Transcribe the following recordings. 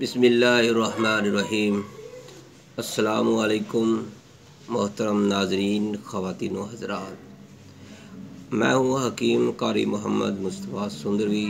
बिस्मिल्लाहिर्रहमानिर्रहीम। अस्सलामुअलैकुम मोहतरम नाज़रीन, ख़वातीन व हज़रात। मैं हूँ हकीम कारी मोहम्मद मुस्तफ़ा सुंदरवी,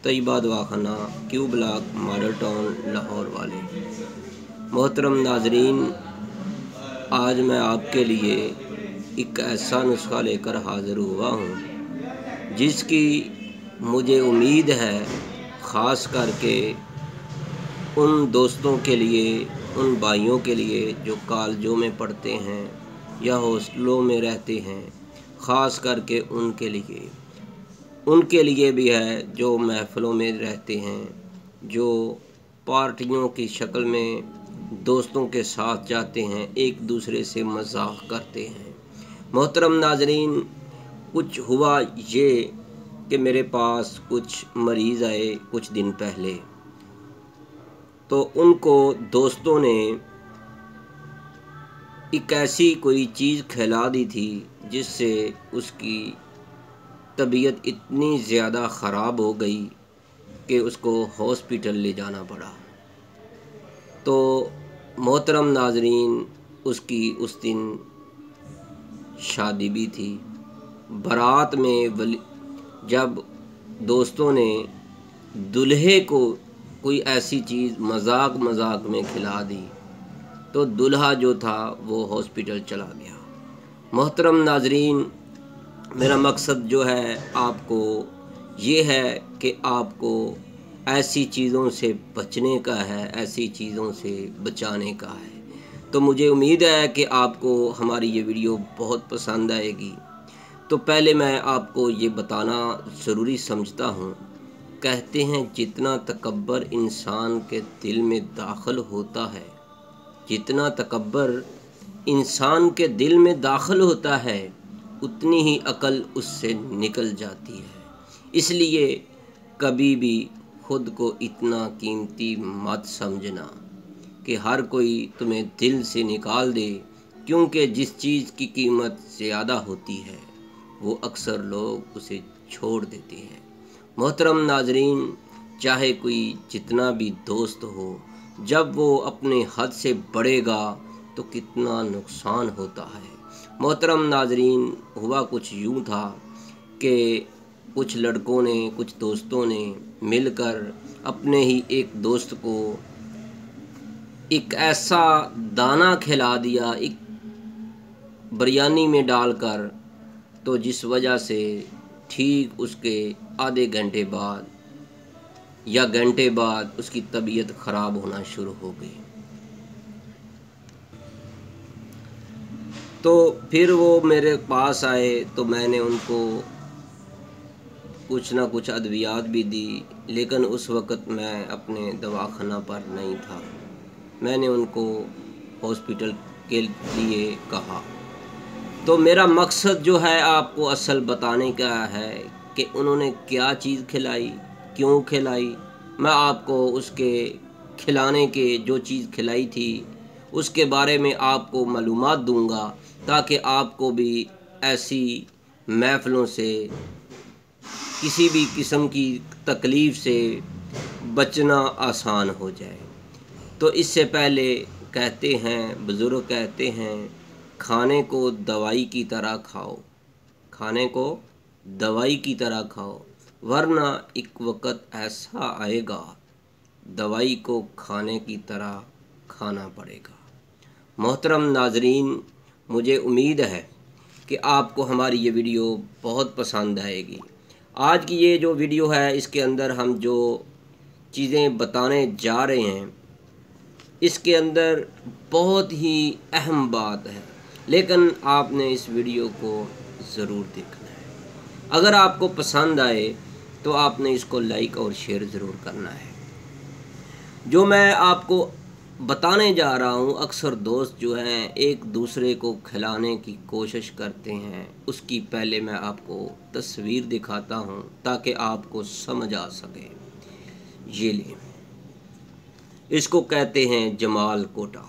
तैयबा दवाखाना, Q block, model town, Lahore वाले। मोहतरम नाज़रीन, आज मैं आपके लिए एक ऐसा नुस्खा लेकर हाज़िर हुआ हूँ जिसकी मुझे उम्मीद है ख़ास करके उन दोस्तों के लिए, उन भाइयों के लिए जो कॉलेजों में पढ़ते हैं या हॉस्टलों में रहते हैं, ख़ास करके उनके लिए भी है जो महफ़िलों में रहते हैं, जो पार्टियों की शक्ल में दोस्तों के साथ जाते हैं, एक दूसरे से मज़ाक करते हैं। मोहतरम नाज़रीन, कुछ हुआ ये कि मेरे पास कुछ मरीज़ आए कुछ दिन पहले, तो उनको दोस्तों ने एक ऐसी कोई चीज़ खिला दी थी जिससे उसकी तबीयत इतनी ज़्यादा ख़राब हो गई कि उसको हॉस्पिटल ले जाना पड़ा। तो मोहतरम नाज़रीन, उसकी उस दिन शादी भी थी। बारात में जब दोस्तों ने दूल्हे को कोई ऐसी चीज़ मजाक में खिला दी तो दूल्हा जो था वो हॉस्पिटल चला गया। मोहतरम नाज़रीन, मेरा मकसद जो है आपको ये है कि आपको ऐसी चीज़ों से बचने का है, ऐसी चीज़ों से बचाने का है। तो मुझे उम्मीद है कि आपको हमारी ये वीडियो बहुत पसंद आएगी। तो पहले मैं आपको ये बताना ज़रूरी समझता हूँ, कहते हैं जितना तकब्बर इंसान के दिल में दाखिल होता है, जितना तकब्बर इंसान के दिल में दाखिल होता है, उतनी ही अकल उससे निकल जाती है। इसलिए कभी भी खुद को इतना कीमती मत समझना कि हर कोई तुम्हें दिल से निकाल दे, क्योंकि जिस चीज़ की कीमत ज़्यादा होती है वो अक्सर लोग उसे छोड़ देते हैं। मोहतरम नाज़रीन, चाहे कोई जितना भी दोस्त हो, जब वो अपने हद से बढ़ेगा तो कितना नुकसान होता है। मोहतरम नाज़रीन, हुआ कुछ यूँ था कि कुछ लड़कों ने, कुछ दोस्तों ने मिलकर अपने ही एक दोस्त को एक ऐसा दाना खिला दिया, एक बिरयानी में डालकर, तो जिस वजह से ठीक उसके आधे घंटे बाद या घंटे बाद उसकी तबीयत ख़राब होना शुरू हो गई। तो फिर वो मेरे पास आए तो मैंने उनको कुछ ना कुछ अद्वियात भी दी, लेकिन उस वक़्त मैं अपने दवाखाना पर नहीं था। मैंने उनको हॉस्पिटल के लिए कहा। तो मेरा मकसद जो है आपको असल बताने का है कि उन्होंने क्या चीज़ खिलाई, क्यों खिलाई। मैं आपको उसके खिलाने के, जो चीज़ खिलाई थी उसके बारे में आपको मालूमात दूंगा, ताकि आपको भी ऐसी महफ़िलों से, किसी भी किस्म की तकलीफ़ से बचना आसान हो जाए। तो इससे पहले कहते हैं, बुज़ुर्ग कहते हैं, खाने को दवाई की तरह खाओ, खाने को दवाई की तरह खाओ, वरना एक वक़्त ऐसा आएगा दवाई को खाने की तरह खाना पड़ेगा। मोहतरम नाज़रीन, मुझे उम्मीद है कि आपको हमारी ये वीडियो बहुत पसंद आएगी। आज की ये जो वीडियो है, इसके अंदर हम जो चीज़ें बताने जा रहे हैं, इसके अंदर बहुत ही अहम बात है, लेकिन आपने इस वीडियो को ज़रूर देखना है। अगर आपको पसंद आए तो आपने इसको लाइक और शेयर ज़रूर करना है। जो मैं आपको बताने जा रहा हूँ, अक्सर दोस्त जो हैं एक दूसरे को खिलाने की कोशिश करते हैं। उसकी पहले मैं आपको तस्वीर दिखाता हूँ ताकि आपको समझ आ सके। ये ले, इसको कहते हैं जमाल कोटा,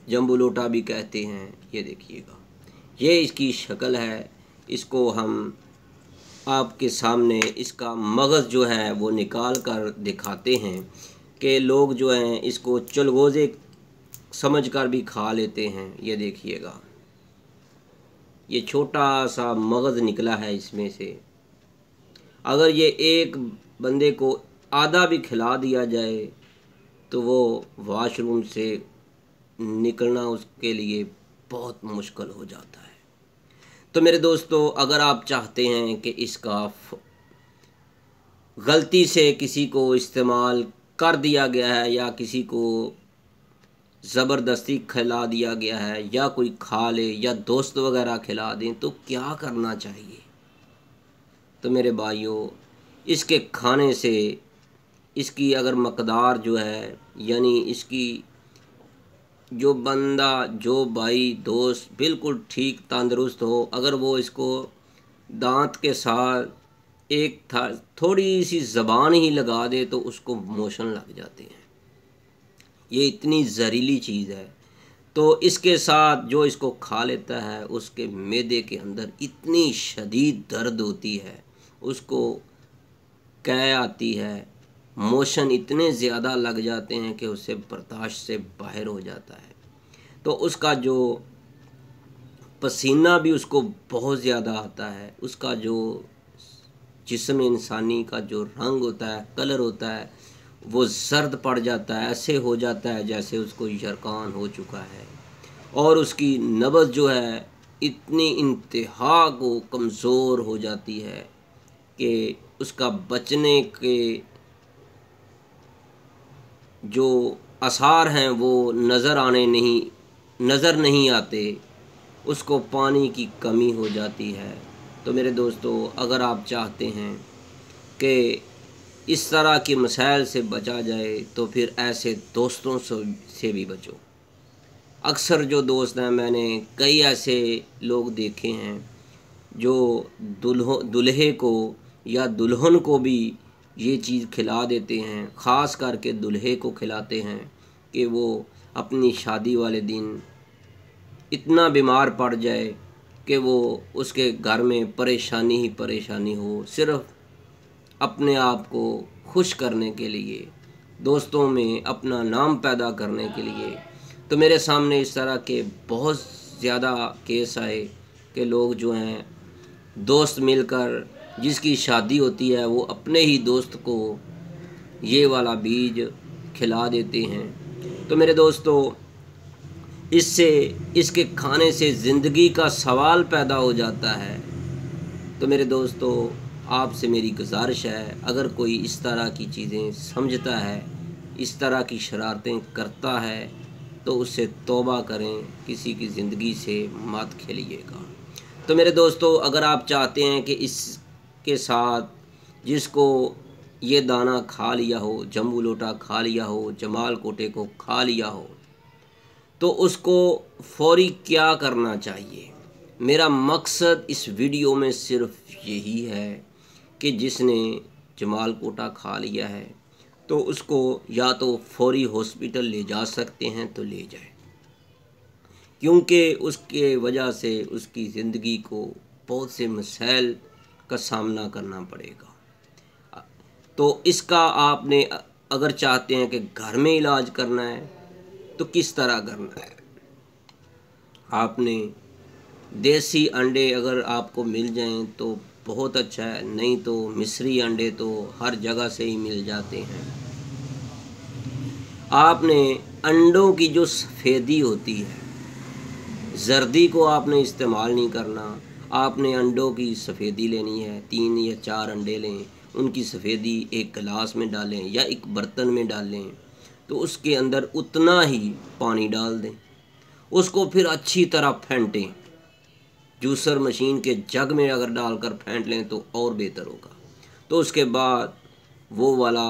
जम्बू लोटा भी कहते हैं। ये देखिएगा, ये इसकी शक्ल है। इसको हम आपके सामने इसका मगज़ जो है वो निकाल कर दिखाते हैं। कि लोग जो हैं इसको चलगोज़े समझकर भी खा लेते हैं। ये देखिएगा, ये छोटा सा मगज़ निकला है इसमें से। अगर ये एक बंदे को आधा भी खिला दिया जाए तो वो वॉशरूम से निकलना उसके लिए बहुत मुश्किल हो जाता है। तो मेरे दोस्तों, अगर आप चाहते हैं कि इसका गलती से किसी को इस्तेमाल कर दिया गया है या किसी को ज़बरदस्ती खिला दिया गया है या कोई खा ले या दोस्त वगैरह खिला दें, तो क्या करना चाहिए? तो मेरे भाइयों, इसके खाने से इसकी अगर मकदार जो है, यानी इसकी जो बंदा, जो भाई दोस्त बिल्कुल ठीक तंदुरुस्त हो, अगर वो इसको दांत के साथ एक थोड़ी सी ज़बान ही लगा दे तो उसको मोशन लग जाते हैं। ये इतनी जहरीली चीज़ है। तो इसके साथ जो इसको खा लेता है उसके मैदे के अंदर इतनी शदीद दर्द होती है, उसको कै आती है, मोशन इतने ज़्यादा लग जाते हैं कि उससे बर्दाश्त से बाहर हो जाता है। तो उसका जो पसीना भी उसको बहुत ज़्यादा आता है, उसका जो जिस्म इंसानी का जो रंग होता है, कलर होता है, वो जर्द पड़ जाता है, ऐसे हो जाता है जैसे उसको यरकान हो चुका है। और उसकी नब्ज़ जो है इतनी इंतहा को कमज़ोर हो जाती है कि उसका बचने के जो आसार हैं वो नज़र नहीं आते, उसको पानी की कमी हो जाती है। तो मेरे दोस्तों, अगर आप चाहते हैं कि इस तरह के मसाइल से बचा जाए तो फिर ऐसे दोस्तों से भी बचो। अक्सर जो दोस्त हैं, मैंने कई ऐसे लोग देखे हैं जो दुल्हे को या दुल्हन को भी ये चीज़ खिला देते हैं, ख़ास करके दुल्हे को खिलाते हैं कि वो अपनी शादी वाले दिन इतना बीमार पड़ जाए कि वो उसके घर में परेशानी ही परेशानी हो, सिर्फ़ अपने आप को खुश करने के लिए, दोस्तों में अपना नाम पैदा करने के लिए। तो मेरे सामने इस तरह के बहुत ज़्यादा केस आए कि लोग जो हैं दोस्त मिलकर, जिसकी शादी होती है, वो अपने ही दोस्त को ये वाला बीज खिला देते हैं। तो मेरे दोस्तों, इसके खाने से ज़िंदगी का सवाल पैदा हो जाता है। तो मेरे दोस्तों, आपसे मेरी गुजारिश है, अगर कोई इस तरह की चीज़ें समझता है, इस तरह की शरारतें करता है, तो उससे तौबा करें, किसी की ज़िंदगी से मत खेलिएगा। तो मेरे दोस्तों, अगर आप चाहते हैं कि इसके साथ जिसको ये दाना खा लिया हो, जम्बू लोटा खा लिया हो, जमाल कोटे को खा लिया हो, तो उसको फौरी क्या करना चाहिए? मेरा मकसद इस वीडियो में सिर्फ यही है कि जिसने जमाल कोटा खा लिया है तो उसको या तो फौरी हॉस्पिटल ले जा सकते हैं तो ले जाए, क्योंकि उसके वजह से उसकी ज़िंदगी को बहुत से मसाइल का सामना करना पड़ेगा। तो इसका आपने अगर चाहते हैं कि घर में इलाज करना है तो किस तरह करना है? आपने देसी अंडे अगर आपको मिल जाएं तो बहुत अच्छा है, नहीं तो मिस्री अंडे तो हर जगह से ही मिल जाते हैं। आपने अंडों की जो सफ़ेदी होती है, जर्दी को आपने इस्तेमाल नहीं करना। आपने अंडों की सफ़ेदी लेनी है, 3 या 4 अंडे लें, उनकी सफ़ेदी एक गिलास में डालें या एक बर्तन में डालें, तो उसके अंदर उतना ही पानी डाल दें, उसको फिर अच्छी तरह फेंटें। जूसर मशीन के जग में अगर डालकर फेंट लें तो और बेहतर होगा। तो उसके बाद वो वाला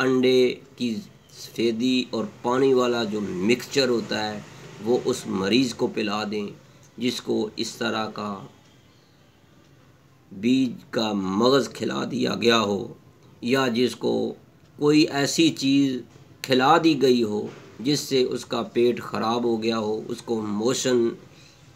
अंडे की सफ़ेदी और पानी वाला जो मिक्सचर होता है वो उस मरीज़ को पिला दें जिसको इस तरह का बीज का मगज़ खिला दिया गया हो, या जिसको कोई ऐसी चीज़ खिला दी गई हो जिससे उसका पेट ख़राब हो गया हो, उसको मोशन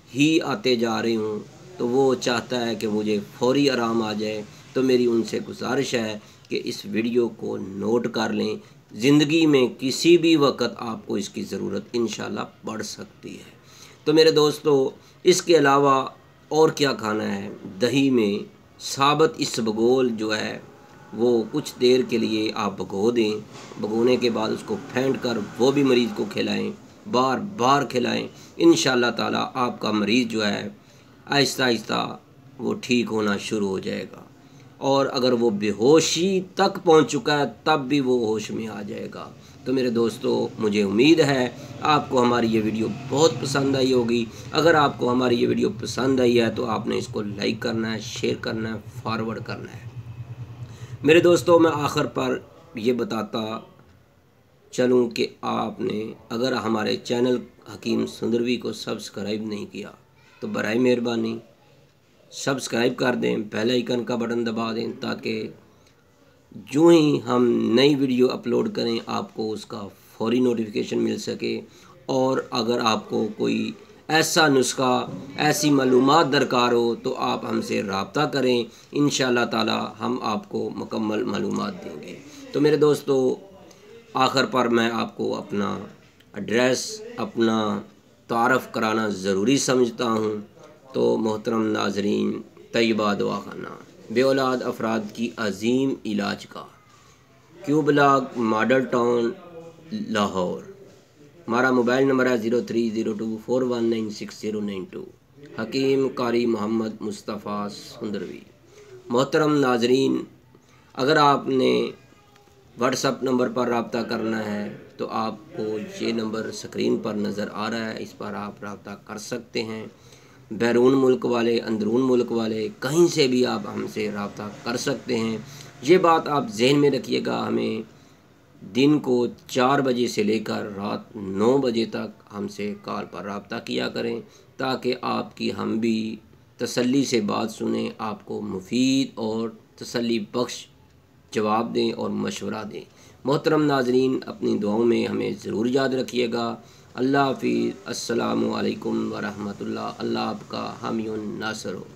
ही आते जा रहे हों, तो वो चाहता है कि मुझे फौरी आराम आ जाए। तो मेरी उनसे गुजारिश है कि इस वीडियो को नोट कर लें। ज़िंदगी में किसी भी वक्त आपको इसकी ज़रूरत इंशाल्लाह पड़ सकती है। तो मेरे दोस्तों, इसके अलावा और क्या खाना है? दही में साबुत इसबगोल जो है वो कुछ देर के लिए आप भगो दें। भगोने के बाद उसको फेंट कर वो भी मरीज़ को खिलाएं, बार बार खिलाएं। इंशाल्लाह ताला आपका मरीज़ जो है आहिस्ता आहिस्ता वो ठीक होना शुरू हो जाएगा, और अगर वो बेहोशी तक पहुंच चुका है तब भी वो होश में आ जाएगा। तो मेरे दोस्तों, मुझे उम्मीद है आपको हमारी ये वीडियो बहुत पसंद आई होगी। अगर आपको हमारी ये वीडियो पसंद आई है तो आपने इसको लाइक करना है, शेयर करना है, फॉरवर्ड करना है। मेरे दोस्तों, मैं आखिर पर ये बताता चलूँ कि आपने अगर हमारे चैनल हकीम सुंदरवी को सब्सक्राइब नहीं किया तो बराए मेहरबानी सब्सक्राइब कर दें, बेल आइकन का बटन दबा दें, ताकि जो ही हम नई वीडियो अपलोड करें आपको उसका फौरी नोटिफिकेशन मिल सके। और अगर आपको कोई ऐसा नुस्खा, ऐसी मालूमात दरकार हो तो आप हमसे रब्ता करें। इंशाल्लाह ताला हम आपको मुकम्मल मालूमात देंगे। तो मेरे दोस्तों, आखिर पर मैं आपको अपना एड्रेस, अपना तारफ़ कराना ज़रूरी समझता हूँ। तो मोहतरम नाजरीन, तैयबा दवाखाना बेऔलाद अफराद की अजीम इलाज का, Q block, model town, Lahore. हमारा मोबाइल नंबर है 0302419692। हकीम कारी मोहम्मद मुस्तफ़ा सुंदरवी। मोहतरम नाजरीन, अगर आपने व्हाट्सएप नंबर पर रब्ता करना है तो आपको ये नंबर स्क्रीन पर नज़र आ रहा है, इस पर आप रब्ता कर सकते हैं। बैरून मुल्क वाले, अंदरून मुल्क वाले, कहीं से भी आप हमसे रब्ता कर सकते हैं। ये बात आप जहन में रखिएगा, हमें दिन को 4 बजे से लेकर रात 9 बजे तक हमसे कॉल पर रब्ता किया करें, ताकि आपकी हम भी तसल्ली से बात सुने, आपको मुफीद और तसल्ली बख्श जवाब दें और मशवरा दें। मोहतरम नाजरीन, अपनी दुआओं में हमें ज़रूर याद रखिएगा। अल्लाह हाफिज़। अस्सलामु अलैकुम व रहमतुल्लाह। अल्लाह आपका हामी नासर हो।